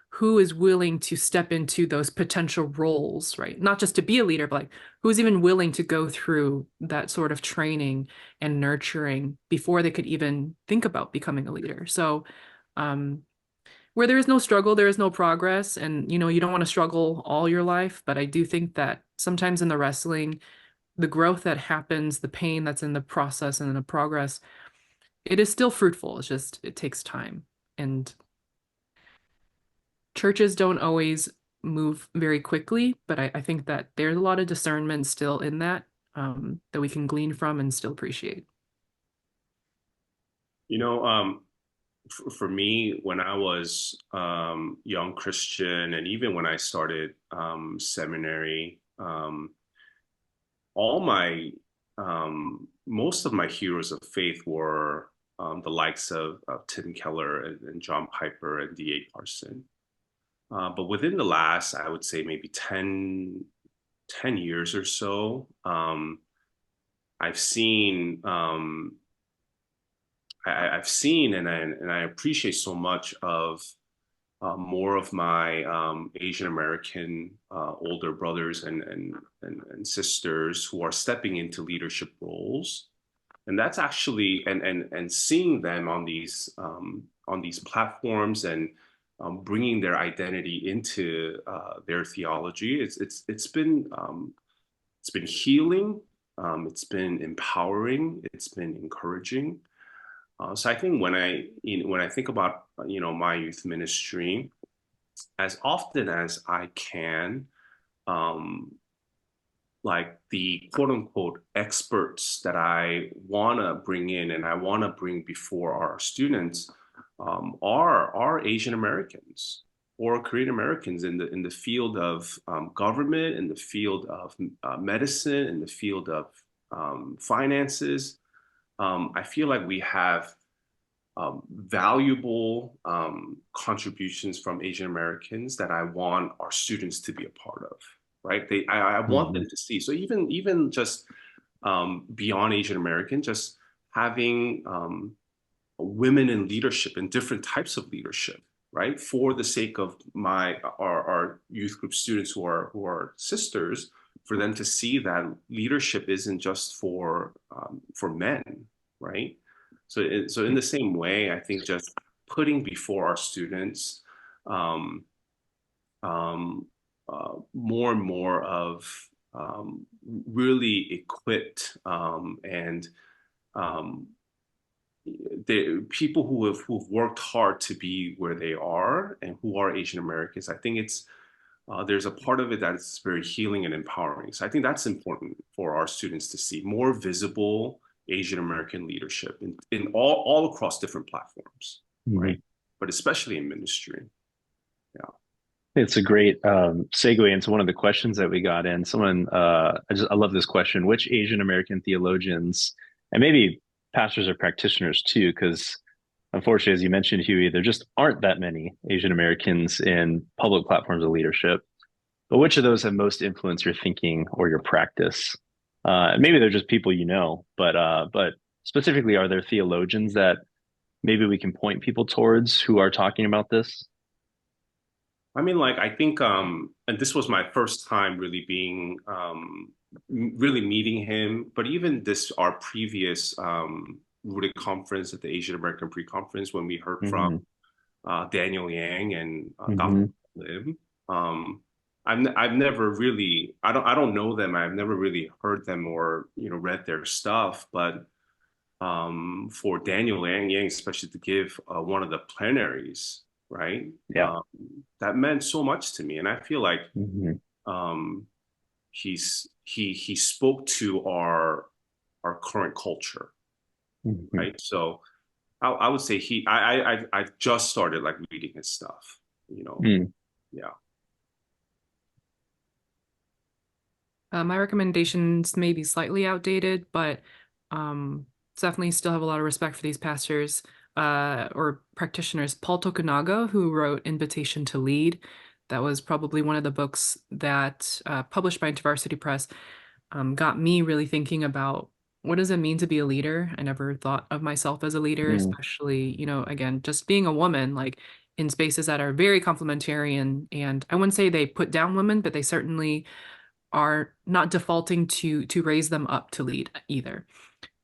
who is willing to step into those potential roles, right? Not just to be a leader, but like who's even willing to go through that sort of training and nurturing before they could even think about becoming a leader. So, where there is no struggle, there is no progress. And, you don't want to struggle all your life. But I do think that sometimes in the wrestling, the growth that happens, the pain that's in the process and in the progress, it is still fruitful. It's just, it takes time. And churches don't always move very quickly, but I think that there's a lot of discernment still in that. that we can glean from and still appreciate. You know, for me, when I was young Christian, and even when I started seminary, all my most of my heroes of faith were the likes of Tim Keller and John Piper and D.A. Carson. But within the last, I would say maybe 10 years or so, I've seen I've seen and I appreciate so much of more of my Asian American older brothers and sisters who are stepping into leadership roles, and that's actually and seeing them on these platforms and bringing their identity into their theology. It's been healing. It's been empowering. It's been encouraging. So I think when I think about my youth ministry, as often as I can, um, like the quote unquote experts that I want to bring in and I want to bring before our students are Asian Americans or Korean Americans in the field of government, in the field of medicine, in the field of finances. I feel like we have valuable contributions from Asian Americans that I want our students to be a part of, right? I want them to see. So even just beyond Asian American, just having women in leadership and different types of leadership, right? For the sake of our youth group students who are sisters, for them to see that leadership isn't just for men, right? So in the same way, I think just putting before our students um, more and more of really equipped and um, the people who've worked hard to be where they are and who are Asian Americans. I think it's there's a part of it that's very healing and empowering. So I think that's important for our students to see more visible Asian American leadership in all across different platforms, right? But especially in ministry. Yeah. It's a great segue into one of the questions that we got in. Someone, I love this question. Which Asian American theologians, and maybe pastors or practitioners too, because unfortunately, as you mentioned, Huey, there just aren't that many Asian Americans in public platforms of leadership. But which of those have most influenced your thinking or your practice? Maybe they're just people you know, but specifically, are there theologians that maybe we can point people towards who are talking about this? I mean, like I think, and this was my first time really being really meeting him. But even this, our previous Rooted conference at the Asian American Pre-Conference, when we heard from Daniel Yang and Dr. Lim. I've never really I don't know them. I've never really heard them or read their stuff. But for Daniel Yang especially to give one of the plenaries, right? Yeah. That meant so much to me, and I feel like um, he spoke to our current culture, right? So I would say I just started like reading his stuff, yeah. My recommendations may be slightly outdated, but definitely still have a lot of respect for these pastors or practitioners. Paul Tokunaga, who wrote Invitation to Lead, that was probably one of the books that published by InterVarsity Press, got me really thinking about what does it mean to be a leader. I never thought of myself as a leader, especially, again, just being a woman, like in spaces that are very complementarian. And I wouldn't say they put down women, but they certainly are not defaulting to raise them up to lead either.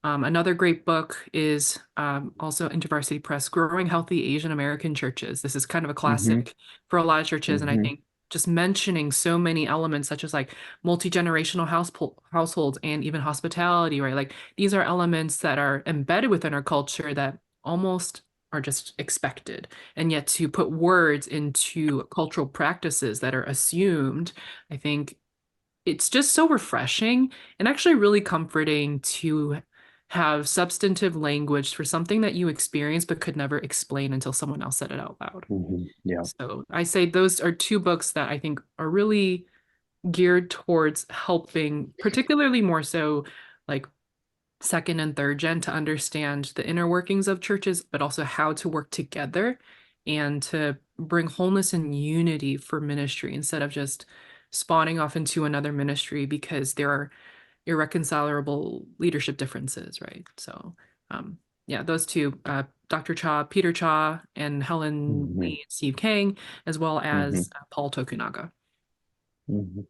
Another great book is also InterVarsity Press, Growing Healthy Asian American Churches. This is kind of a classic for a lot of churches, and I think just mentioning so many elements such as like multi-generational households and even hospitality, right? Like these are elements that are embedded within our culture that almost are just expected. And yet to put words into cultural practices that are assumed, I think it's just so refreshing and actually really comforting to have substantive language for something that you experienced but could never explain until someone else said it out loud. Yeah. So I say those are two books that I think are really geared towards helping, particularly more so like second and third gen, to understand the inner workings of churches, but also how to work together and to bring wholeness and unity for ministry instead of just spawning off into another ministry because there are irreconcilable leadership differences, right? So, yeah, those two, Dr. Cha, Peter Cha, and Helen Hmm. Lee and Steve Kang, as well Hmm. as Paul Tokunaga. Hmm.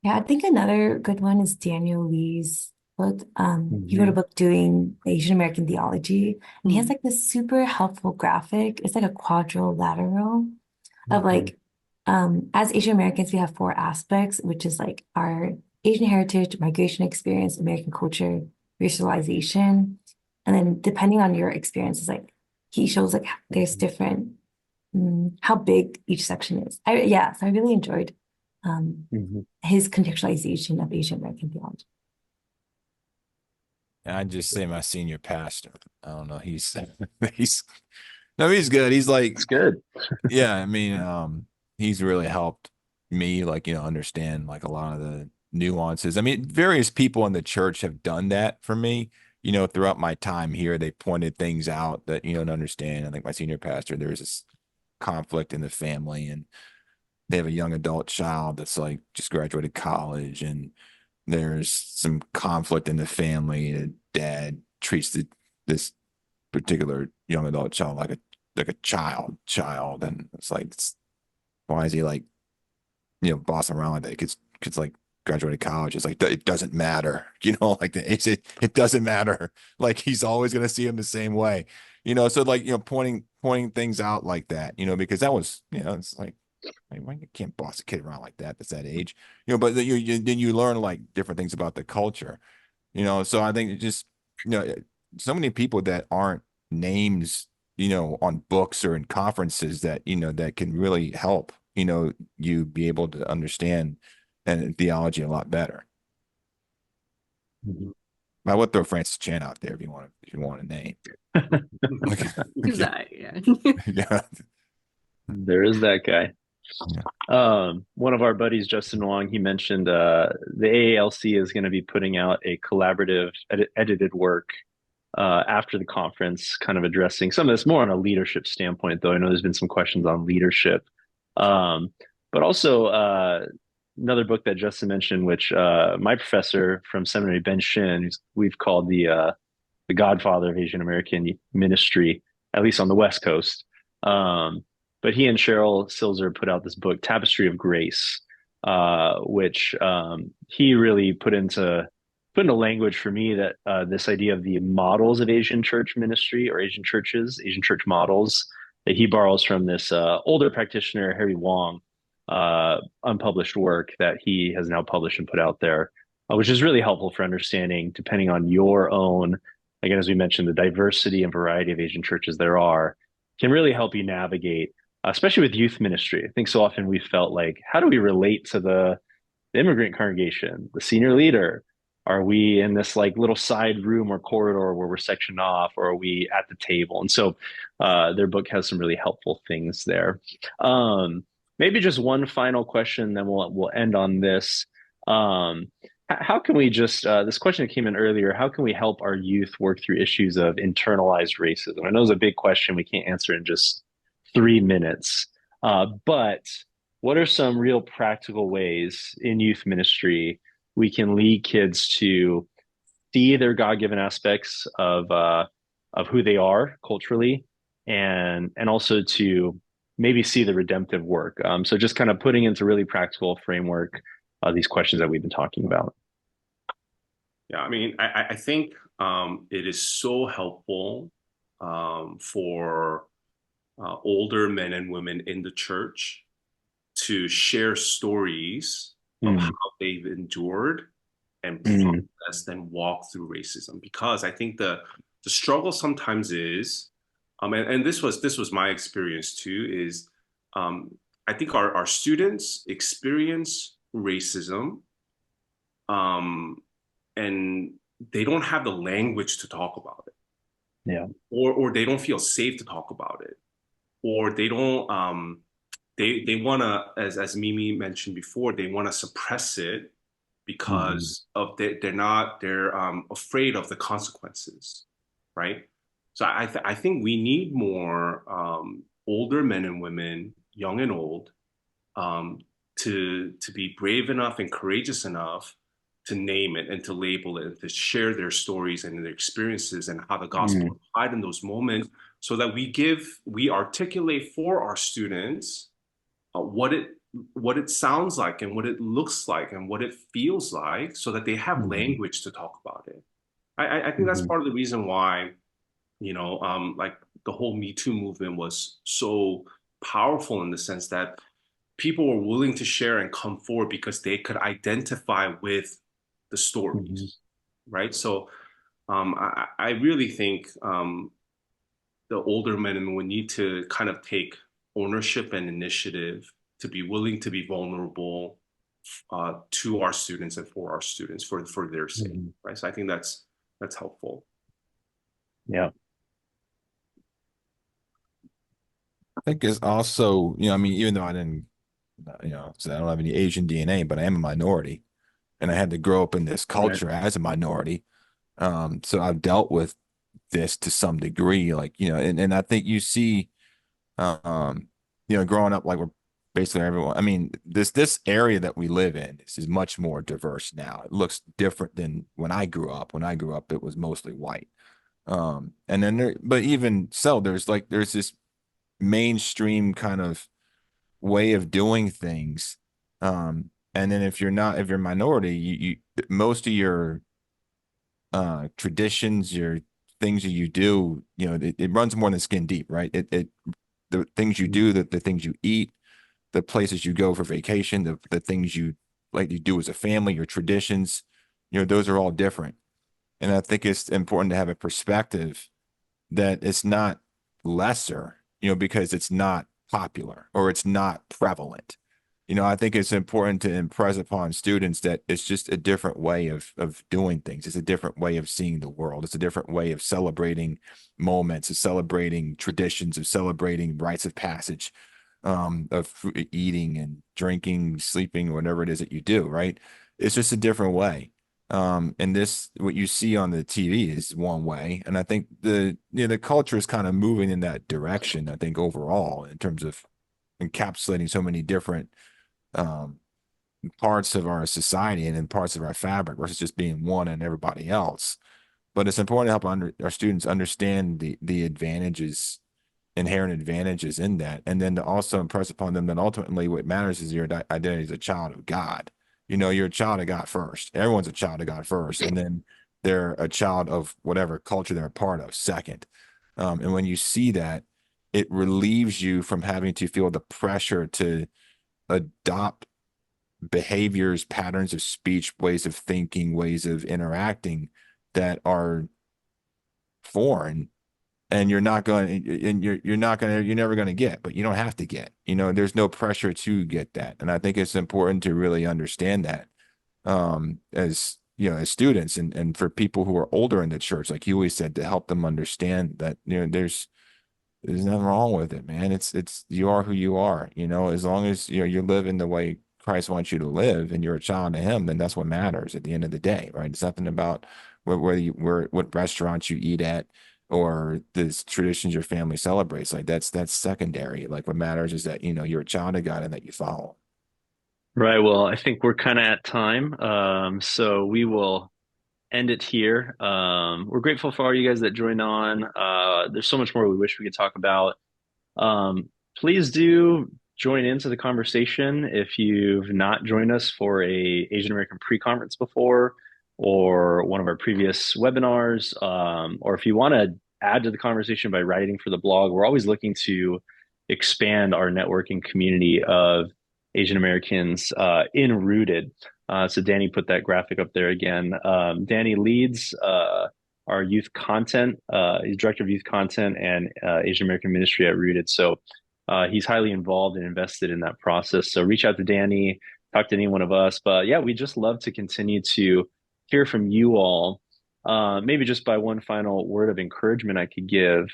Yeah, I think another good one is Daniel Lee's book. He wrote a Hmm. book doing Asian American theology, and he has like this super helpful graphic. It's like a quadrilateral of Hmm. like, as Asian Americans, we have four aspects, which is like our Asian heritage, migration experience, American culture, racialization. And then depending on your experiences, like he shows like there's different, how big each section is. Yeah, so I really enjoyed Hmm. his contextualization of Asian American theology. And I just say my senior pastor. I don't know. He's he's no, he's good. He's like, It's good. yeah, I mean, he's really helped me, like, understand like a lot of the nuances. I mean, various people in the church have done that for me, throughout my time here. They pointed things out that, to understand. I think my senior pastor, there's this conflict in the family, and they have a young adult child that's like just graduated college, and there's some conflict in the family. The dad treats this particular young adult child like a child, and it's like, why is he like, bossing around like that? Kids like graduated college. It's like, it doesn't matter, like it doesn't matter. Like he's always gonna see him the same way, So like, pointing things out like that, because that was, it's like, why you can't boss a kid around like that that's that age, but then you learn like different things about the culture, So I think it just, so many people that aren't names, on books or in conferences that, that can really help, you be able to understand and theology a lot better. Mhm. I would throw Francis Chan out there if you want a name. Okay. Is Okay. that, yeah. Yeah. There is that guy. Yeah. One of our buddies, Justin Wong, he mentioned the AALC is going to be putting out a collaborative edited work after the conference, kind of addressing some of this more on a leadership standpoint, though I know there's been some questions on leadership. Um, but also another book that Justin mentioned, which my professor from seminary, Ben Shin, who's we've called the godfather of Asian American ministry, at least on the West Coast. But he and Cheryl Silzer put out this book, Tapestry of Grace, which he really put into language for me that this idea of the models of Asian church ministry or Asian churches, Asian church models, that he borrows from this older practitioner, Harry Wong, unpublished work that he has now published and put out there, which is really helpful for understanding, depending on your own, again, as we mentioned, the diversity and variety of Asian churches there are, can really help you navigate, especially with youth ministry. I think so often we felt like, how do we relate to the immigrant congregation, the senior leader? Are we in this like little side room or corridor where we're sectioned off, or are we at the table? And so their book has some really helpful things there. Maybe just one final question, then we'll end on this. How can we just this question that came in earlier? How can we help our youth work through issues of internalized racism? I know it's a big question we can't answer in just 3 minutes, but what are some real practical ways in youth ministry we can lead kids to see their God-given aspects of who they are culturally, and also to maybe see the redemptive work. So just kind of putting into really practical framework these questions that we've been talking about. Yeah, I mean, I think it is so helpful for older men and women in the church to share stories of how Mm, they've endured and mm, processed and walked through racism. Because I think the struggle sometimes is, and this was my experience too, is I think our students experience racism, um, and they don't have the language to talk about it, Yeah. or they don't feel safe to talk about it, or they don't they want to, as Mimi mentioned before, they want to suppress it Hmm. because of they're afraid of the consequences, right? So I think we need more older men and women, young and old, um, to be brave enough and courageous enough to name it and to label it and to share their stories and their experiences and how the gospel Mm. applied in those moments, so that we articulate for our students what it sounds like and what it looks like and what it feels like, so that they have Hmm. language to talk about it. I think that's Hmm. part of the reason why, like the whole Me Too movement was so powerful, in the sense that people were willing to share and come forward because they could identify with the Hmm. stories, right? So I really think the older men and women need to kind of take ownership and initiative to be willing to be vulnerable to our students and for our students for their sake, Hmm. right? So I think that's helpful. Yeah. I think it's also, I mean, even though I didn't, so I don't have any Asian DNA, but I am a minority, and I had to grow up in this Right. culture as a minority. So I've dealt with this to some degree, like, and I think you see, um, growing up, like we're basically everyone. I mean, this area that we live in is much more diverse now. It looks different than when I grew up. When I grew up, it was mostly white. And then but even so, there's this mainstream kind of way of doing things. And then if you're a minority, you most of your traditions, your things that you do, it runs more than skin deep, right? It the things you do, the things you eat, the places you go for vacation, the things you like you do as a family, your traditions, those are all different. And I think it's important to have a perspective that it's not lesser, because it's not popular or it's not prevalent. I think it's important to impress upon students that it's just a different way of doing things. It's a different way of seeing the world. It's a different way of celebrating moments, of celebrating traditions, of celebrating rites of passage, of eating and drinking, sleeping, whatever it is that you do, right? It's just a different way. And this, what you see on the TV is one way. And I think the culture is kind of moving in that direction, I think overall, in terms of encapsulating so many different um, parts of our society and in parts of our fabric versus just being one and everybody else. But it's important to help our students understand the advantages, inherent advantages in that, and then to also impress upon them that ultimately what matters is your identity as a child of God. You're a child of God first. Everyone's a child of God first, and then they're a child of whatever culture they're a part of second. And when you see that, it relieves you from having to feel the pressure to adopt behaviors, patterns of speech, ways of thinking, ways of interacting that are foreign, and you're never going to get, but you don't have to get. There's no pressure to get that. And I think it's important to really understand that, as as students, and for people who are older in the church, like you always said, to help them understand that, there's nothing wrong with it, man. It's you are who you are, as long as you live in the way Christ wants you to live and you're a child of him, then that's what matters at the end of the day, right? It's nothing about what restaurants you eat at or the traditions your family celebrates. Like that's secondary. Like what matters is that you're a child of God and that you follow. Right. Well, I think we're kind of at time. So we will end it here. We're grateful for all you guys that joined on. There's so much more we wish we could talk about. Um, Please do join into the conversation if you've not joined us for a Asian American pre-conference before, or one of our previous webinars, or if you want to add to the conversation by writing for the blog. We're always looking to expand our networking community of Asian Americans in Rooted. So Danny put that graphic up there again. Danny leads our youth content. He's director of youth content and Asian American ministry at Rooted. So he's highly involved and invested in that process. So reach out to Danny. talk to any one of us. But yeah, we just love to continue to hear from you all. Maybe just by one final word of encouragement I could give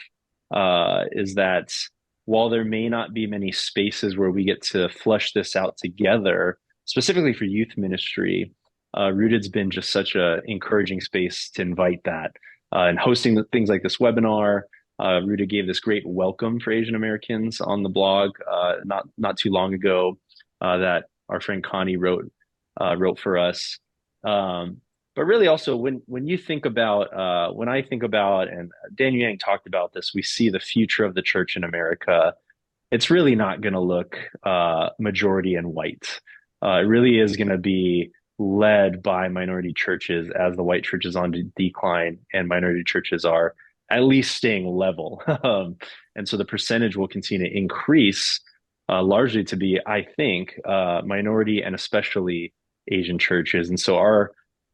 is that while there may not be many spaces where we get to flush this out together, specifically for youth ministry, Rooted's been just such an encouraging space to invite that. And hosting things like this webinar, Rooted gave this great welcome for Asian Americans on the blog not too long ago that our friend Connie wrote for us. But really also when you think about when I think about, and Dan Yang talked about this, we see the future of the church in America. It's really not going to look majority and white. It really is going to be led by minority churches as the white church is on decline and minority churches are at least staying level. And so the percentage will continue to increase largely to be, I think, minority and especially Asian churches. And so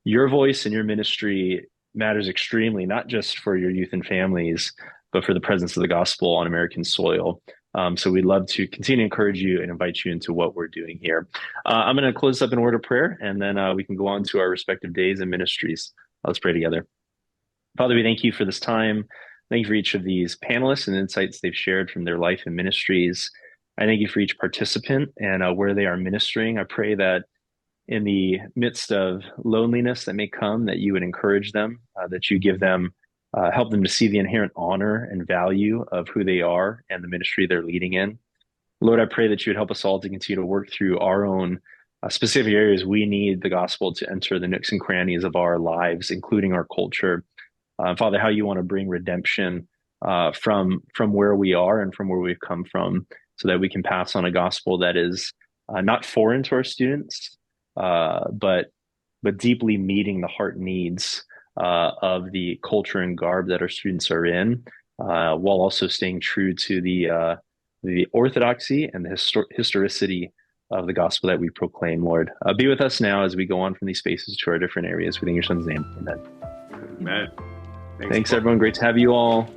your voice and your ministry matters extremely, not just for your youth and families, but for the presence of the gospel on American soil. So we'd love to continue to encourage you and invite you into what we're doing here. I'm going to close this up in a word of prayer, and then we can go on to our respective days and ministries. Let's pray together. Father, we thank you for this time. Thank you for each of these panelists and insights they've shared from their life and ministries. I thank you for each participant and where they are ministering. I pray that in the midst of loneliness that may come, that you would encourage them, that you give them, help them to see the inherent honor and value of who they are and the ministry they're leading in. Lord, I pray that you would help us all to continue to work through our own specific areas we need the gospel to enter the nooks and crannies of our lives, including our culture. Father, how you want to bring redemption from where we are and from where we've come from, so that we can pass on a gospel that is not foreign to our students, but deeply meeting the heart needs of the culture and garb that our students are in, while also staying true to the orthodoxy and the historicity of the gospel that we proclaim. Lord, be with us now as we go on from these spaces to our different areas. Within your son's name, amen. Amen. Thanks everyone. Great to have you all.